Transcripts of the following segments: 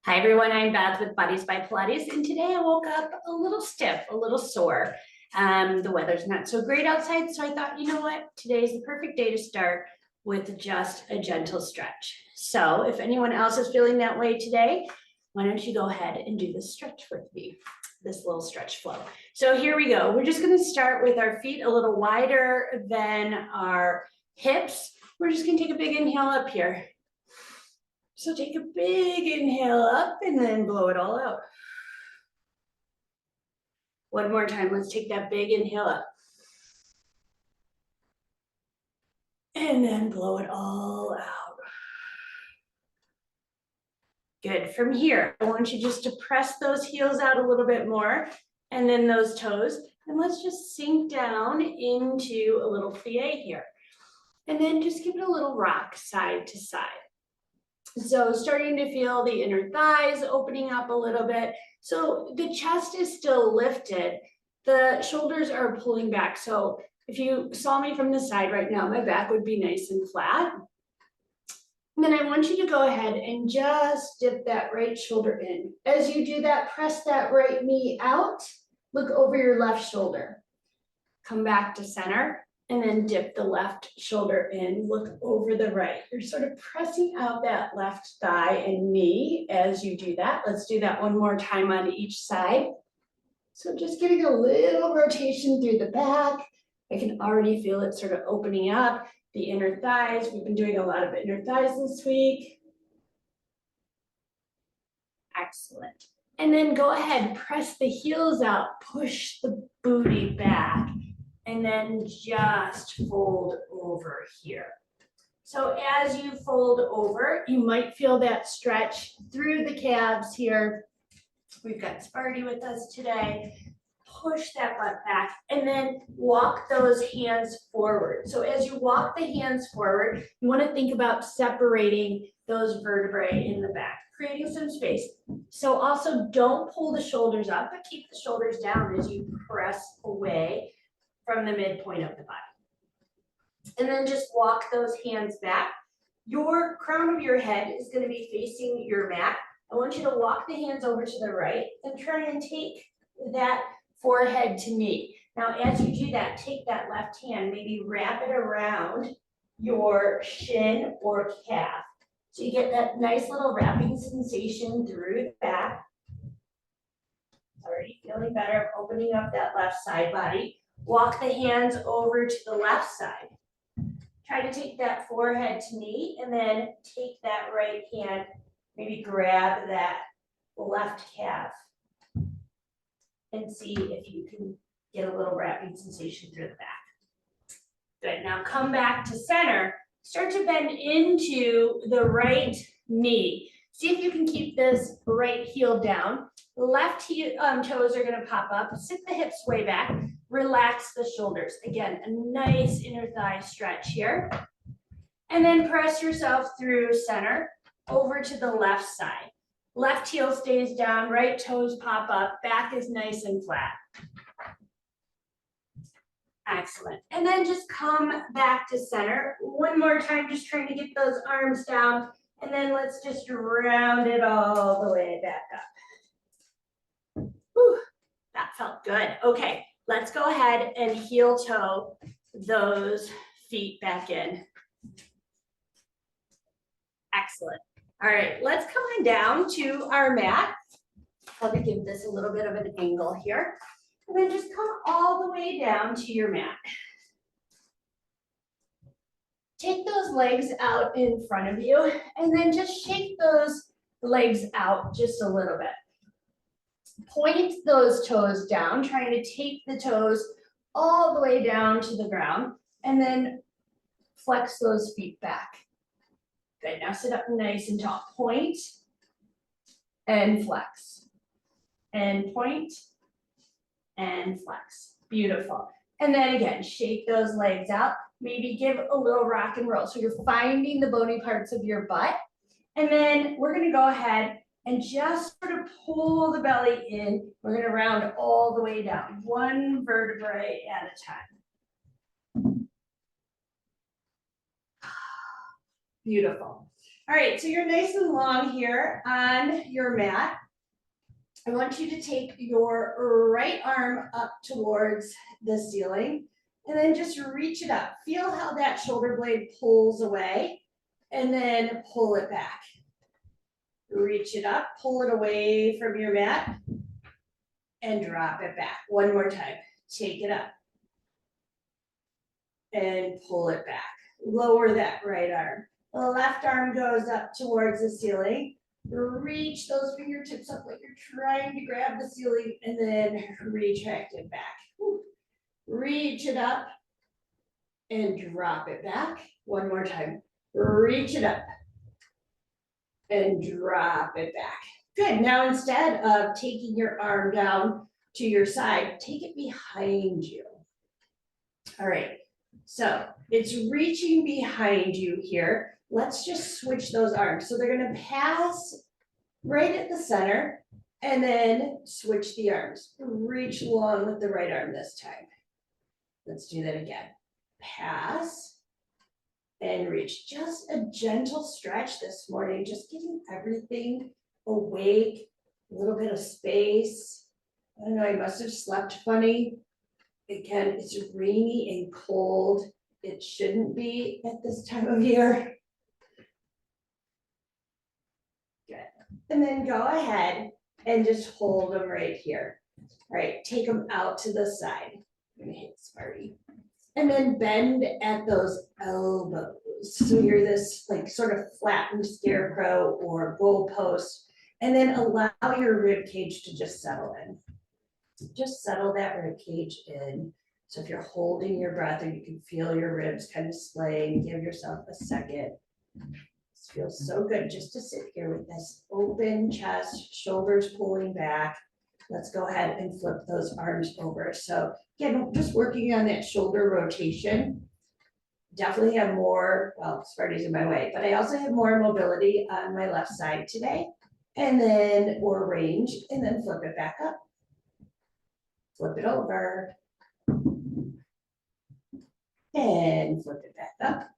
Hi everyone, I'm Beth with Bodies by Pilates, and today I woke up a little stiff, a little sore. The weather's not so great outside, so I thought, you know what, today's the perfect day to start with just a gentle stretch. So if anyone else is feeling that way today, why don't you go ahead and do this stretch with me, this little stretch flow. So here we go. We're just gonna start with our feet a little wider than our hips. We're just gonna take a big inhale up here. So take a big inhale up and then blow it all out. One more time, let's take that big inhale up. And then blow it all out. Good, from here, I want you just to press those heels out a little bit more and then those toes. And let's just sink down into a little plie here. And then just give it a little rock side to side. So starting to feel the inner thighs opening up a little bit. So the chest is still lifted. The shoulders are pulling back. So if you saw me from the side right now, my back would be nice and flat. And then I want you to go ahead and just dip that right shoulder in. As you do that, press that right knee out. Look over your left shoulder. Come back to center. And then dip the left shoulder in, look over the right. You're sort of pressing out that left thigh and knee as you do that. Let's do that one more time on each side. So just getting a little rotation through the back. I can already feel it sort of opening up, the inner thighs. We've been doing a lot of inner thighs this week. Excellent. And then go ahead, press the heels out, push the booty back. And then just fold over here. So as you fold over, you might feel that stretch through the calves here. We've got Sparty with us today. Push that butt back and then walk those hands forward. So as you walk the hands forward, you want to think about separating those vertebrae in the back, creating some space. So also don't pull the shoulders up, but keep the shoulders down as you press away from the midpoint of the body. And then just walk those hands back. Your crown of your head is going to be facing your mat. I want you to walk the hands over to the right and try and take that forehead to knee. Now, as you do that, take that left hand, maybe wrap it around your shin or calf. So you get that nice little wrapping sensation through the back. Already feeling better, opening up that left side body. Walk the hands over to the left side. Try to take that forehead to knee and then take that right hand, maybe grab that left calf and see if you can get a little wrapping sensation through the back. Good, now come back to center. Start to bend into the right knee. See if you can keep this right heel down. Left toes are gonna pop up. Sit the hips way back. Relax the shoulders. Again, a nice inner thigh stretch here. And then press yourself through center over to the left side. Left heel stays down, right toes pop up, back is nice and flat. Excellent. And then just come back to center. One more time, just trying to get those arms down. And then let's just round it all the way back up. Whew, that felt good. Okay, let's go ahead and heel toe those feet back in. Excellent. All right, let's come on down to our mat. Probably give this a little bit of an angle here. And then just come all the way down to your mat. Take those legs out in front of you and then just shake those legs out just a little bit. Point those toes down, trying to take the toes all the way down to the ground and then flex those feet back. Good, now sit up nice and tall. Point and flex. And point and flex. Beautiful. And then again, shake those legs out. Maybe give a little rock and roll. So you're finding the bony parts of your butt. And then we're going to go ahead and just sort of pull the belly in. We're going to round all the way down, one vertebrae at a time. Beautiful. All right, so you're nice and long here on your mat. I want you to take your right arm up towards the ceiling and then just reach it up. Feel how that shoulder blade pulls away and then pull it back. Reach it up, pull it away from your mat and drop it back. One more time. Take it up and pull it back. Lower that right arm. The left arm goes up towards the ceiling. Reach those fingertips up like you're trying to grab the ceiling and then retract it back. Reach it up and drop it back. One more time. Reach it up and drop it back. Good. Now instead of taking your arm down to your side, take it behind you. All right. So it's reaching behind you here. Let's just switch those arms. So they're going to pass right at the center and then switch the arms. Reach long with the right arm this time. Let's do that again. Pass and reach. Just a gentle stretch this morning, just getting everything awake, a little bit of space. I don't know, I must have slept funny. Again, it's rainy and cold. It shouldn't be at this time of year. Good. And then go ahead and just hold them right here. All right, take them out to the side. I'm gonna hit Sparty. And then bend at those elbows. So you're this like sort of flattened scarecrow or goalpost. And then allow your rib cage to just settle in. Just settle that rib cage in. So if you're holding your breath or you can feel your ribs kind of swaying, give yourself a second. This feels so good just to sit here with this open chest, shoulders pulling back. Let's go ahead and flip those arms over. So again, just working on that shoulder rotation. Definitely have more, well, Sparty's in my way, but I also have more mobility on my left side today. And then, or range, and then flip it back up. Flip it over. And flip it back up.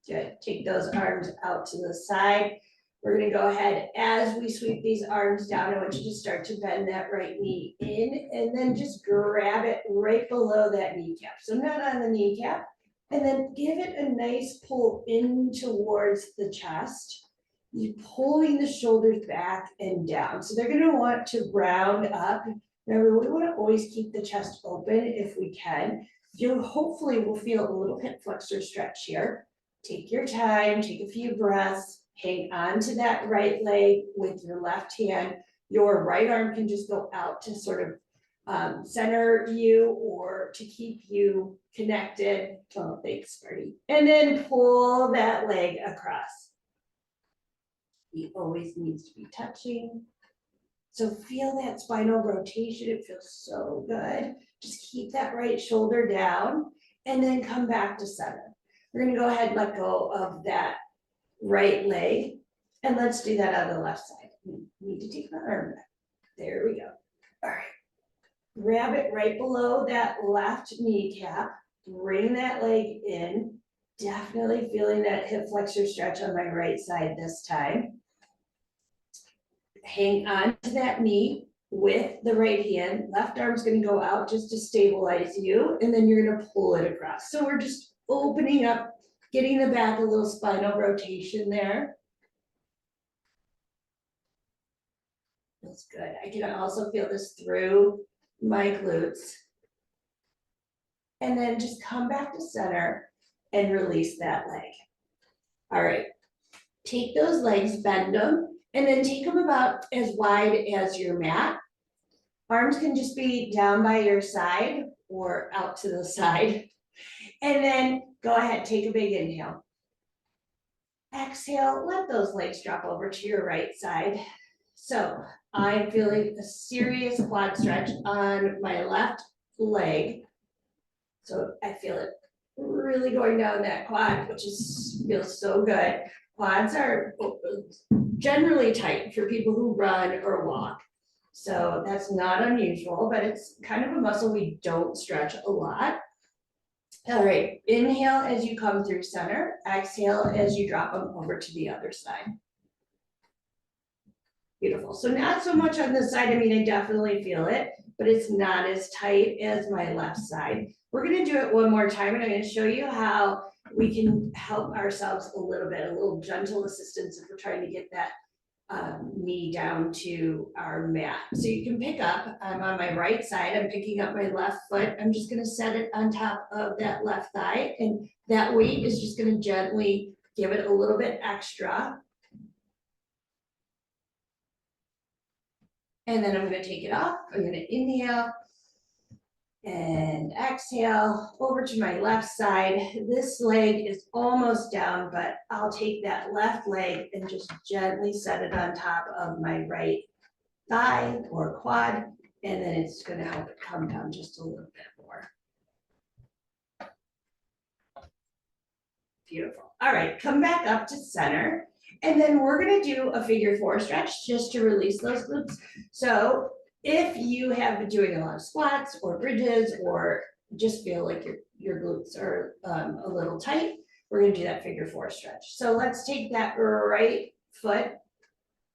Good. Take those arms out to the side. We're going to go ahead as we sweep these arms down. I want you to start to bend that right knee in and then just grab it right below that kneecap. So not on the kneecap. And then give it a nice pull in towards the chest. You're pulling the shoulders back and down. So they're going to want to round up. Remember, we want to always keep the chest open if we can. You hopefully will feel a little hip flexor stretch here. Take your time, take a few breaths, hang on to that right leg with your left hand. Your right arm can just go out to sort of center you or to keep you connected. Oh, thanks, Marty. And then pull that leg across. He always needs to be touching. So feel that spinal rotation. It feels so good. Just keep that right shoulder down and then come back to center. We're going to go ahead and let go of that right leg. And let's do that on the left side. We need to take my arm back. There we go. All right. Grab it right below that left kneecap. Bring that leg in. Definitely feeling that hip flexor stretch on my right side this time. Hang on to that knee with the right hand. Left arm's going to go out just to stabilize you. And then you're going to pull it across. So we're just opening up, getting the back a little spinal rotation there. That's good. I can also feel this through my glutes. And then just come back to center and release that leg. All right. Take those legs, bend them, and then take them about as wide as your mat. Arms can just be down by your side or out to the side. And then go ahead, take a big inhale. Exhale, let those legs drop over to your right side. So I'm feeling a serious quad stretch on my left leg. So I feel it really going down that quad, which feels so good. Quads are generally tight for people who run or walk. So that's not unusual, but it's kind of a muscle we don't stretch a lot. All right, inhale as you come through center, exhale as you drop them over to the other side. Beautiful. So not so much on this side. I mean, I definitely feel it, but it's not as tight as my left side. We're gonna do it one more time, and I'm gonna show you how we can help ourselves a little gentle assistance if we're trying to get that knee down to our mat. So you can pick up, I'm on my right side, I'm picking up my left foot. I'm just gonna set it on top of that left thigh, and that weight is just gonna gently give it a little bit extra. And then I'm gonna take it off. I'm gonna inhale and exhale over to my left side. This leg is almost down, but I'll take that left leg and just gently set it on top of my right thigh or quad, and then it's gonna help it come down just a little bit more. Beautiful. All right, come back up to center. And then we're gonna do a figure 4 stretch just to release those glutes. So if you have been doing a lot of squats or bridges or just feel like your glutes are a little tight, we're gonna do that figure 4 stretch. So let's take that right foot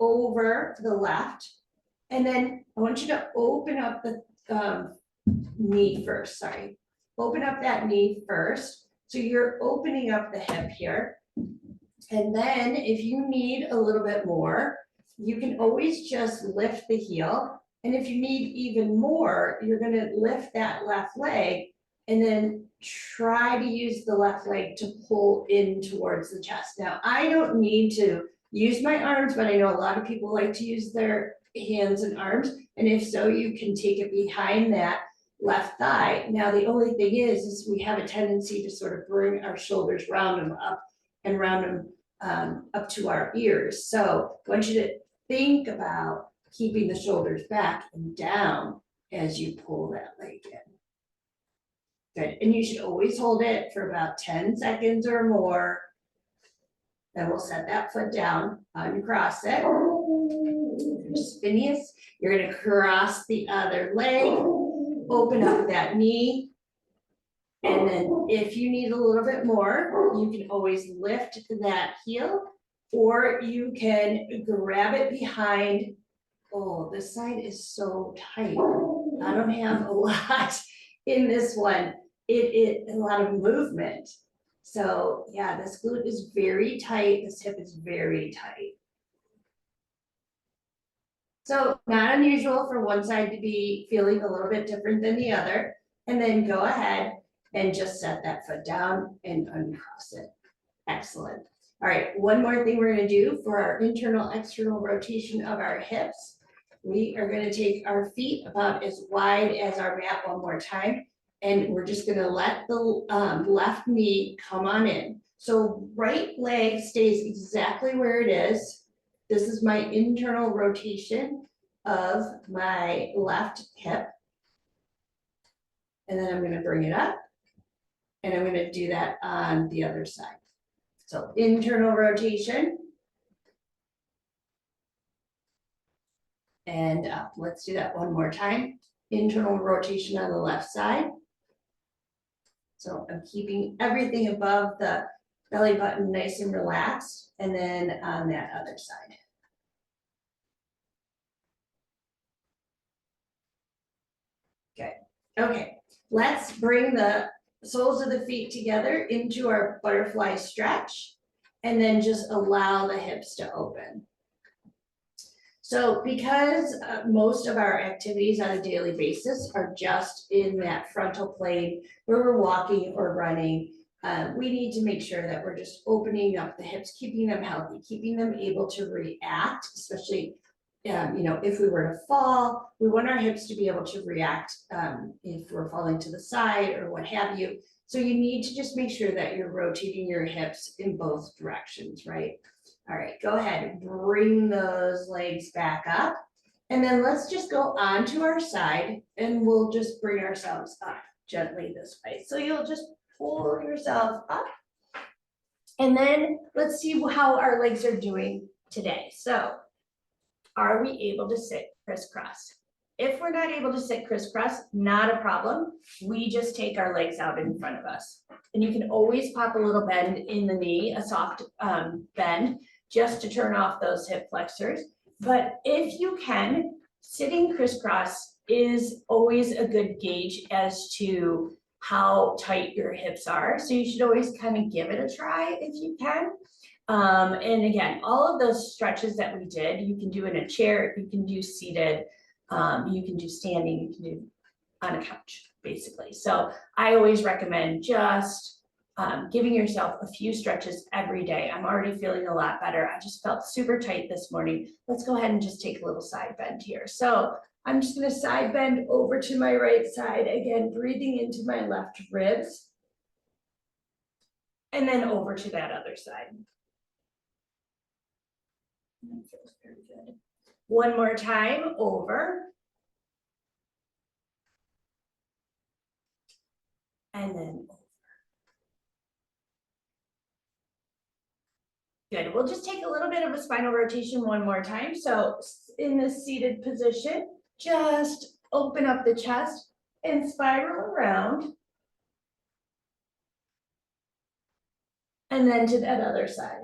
over the left. And then I want you to open up the knee first, sorry. Open up that knee first. So you're opening up the hip here. And then if you need a little bit more, you can always just lift the heel. And if you need even more, you're gonna lift that left leg and then try to use the left leg to pull in towards the chest. Now, I don't need to use my arms, but I know a lot of people like to use their hands and arms. And if so, you can take it behind that left thigh. Now, the only thing is we have a tendency to sort of bring our shoulders round them up and round them up to our ears. So I want you to think about keeping the shoulders back and down as you pull that leg in. Good, and you should always hold it for about 10 seconds or more. Then we'll set that foot down, uncross it. Spinius, you're gonna cross the other leg, open up that knee. And then if you need a little bit more, you can always lift that heel, or you can grab it behind. Oh, this side is so tight. I don't have a lot in this one. It a lot of movement. So yeah, this glute is very tight. This hip is very tight. So not unusual for one side to be feeling a little bit different than the other. And then go ahead and just set that foot down and uncross it. Excellent. All right, one more thing we're gonna do for our internal external rotation of our hips. We are gonna take our feet about as wide as our mat one more time. And we're just gonna let the left knee come on in. So right leg stays exactly where it is. This is my internal rotation of my left hip. And then I'm gonna bring it up. And I'm gonna do that on the other side. So internal rotation. And up. Let's do that one more time. Internal rotation on the left side. So I'm keeping everything above the belly button nice and relaxed. And then on that other side. Okay, okay. Let's bring the soles of the feet together into our butterfly stretch, and then just allow the hips to open. So because most of our activities on a daily basis are just in that frontal plane where we're walking or running, we need to make sure that we're just opening up the hips, keeping them healthy, keeping them able to react, especially if we were to fall, we want our hips to be able to react if we're falling to the side or what have you. So you need to just make sure that you're rotating your hips in both directions, right? All right, go ahead and bring those legs back up. And then let's just go onto our side and we'll just bring ourselves up gently this way. So you'll just pull yourself up. And then let's see how our legs are doing today. So are we able to sit crisscross? If we're not able to sit crisscross, not a problem. We just take our legs out in front of us. And you can always pop a little bend in the knee, a soft bend, just to turn off those hip flexors. But if you can, sitting crisscross is always a good gauge as to how tight your hips are. So you should always kind of give it a try if you can. And again, all of those stretches that we did, you can do in a chair, you can do seated, you can do standing, you can do on a couch, basically. So I always recommend just giving yourself a few stretches every day. I'm already feeling a lot better. I just felt super tight this morning. Let's go ahead and just take a little side bend here. So I'm just gonna side bend over to my right side, again, breathing into my left ribs. And then over to that other side. That feels very good. One more time, over. And then over. Good, we'll just take a little bit of a spinal rotation one more time. So in the seated position, just open up the chest and spiral around. And then to that other side.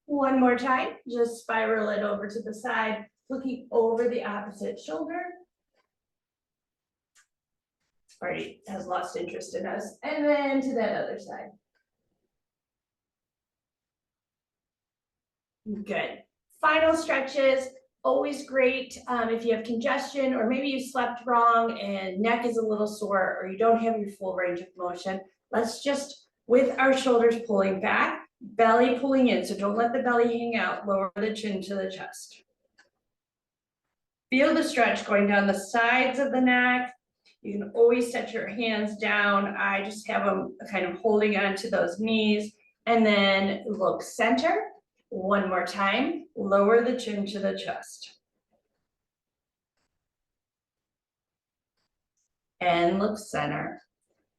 One more time, just spiral it over to the side, looking over the opposite shoulder. Already has lost interest in us. And then to that other side. Good. Final stretches, always great if you have congestion or maybe you slept wrong and neck is a little sore or you don't have your full range of motion. Let's just, with our shoulders pulling back, belly pulling in. So don't let the belly hang out, lower the chin to the chest. Feel the stretch going down the sides of the neck. You can always set your hands down. I just have them kind of holding onto those knees and then look center. One more time, lower the chin to the chest. And look center.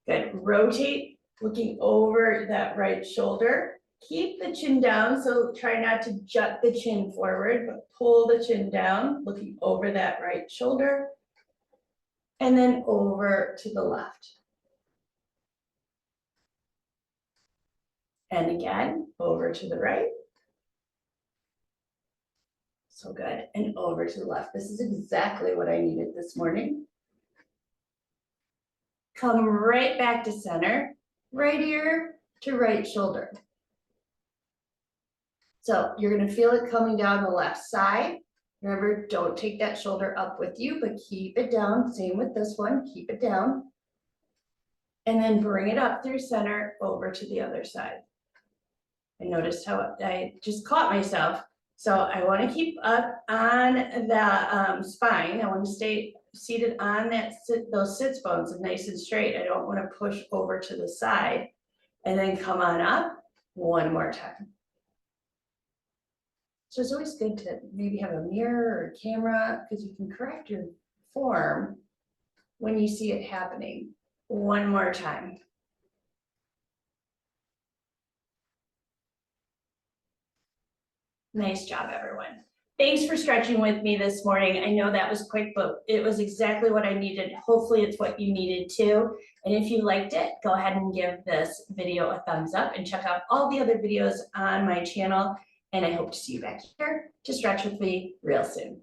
Good, rotate, looking over that right shoulder. Keep the chin down, so try not to jut the chin forward, but pull the chin down, looking over that right shoulder. And then over to the left. And again, over to the right. So good, and over to the left. This is exactly what I needed this morning. Come right back to center, right ear to right shoulder. So you're gonna feel it coming down the left side. Remember, don't take that shoulder up with you, but keep it down. Same with this one, keep it down. And then bring it up through center over to the other side. I noticed how I just caught myself. So I want to keep up on the spine. I want to stay seated on those sits bones and nice and straight. I don't want to push over to the side. And then come on up one more time. So it's always good to maybe have a mirror or a camera because you can correct your form when you see it happening. One more time. Nice job, everyone. Thanks for stretching with me this morning. I know that was quick, but it was exactly what I needed. Hopefully it's what you needed too. And if you liked it, go ahead and give this video a thumbs up and check out all the other videos on my channel. And I hope to see you back here to stretch with me real soon.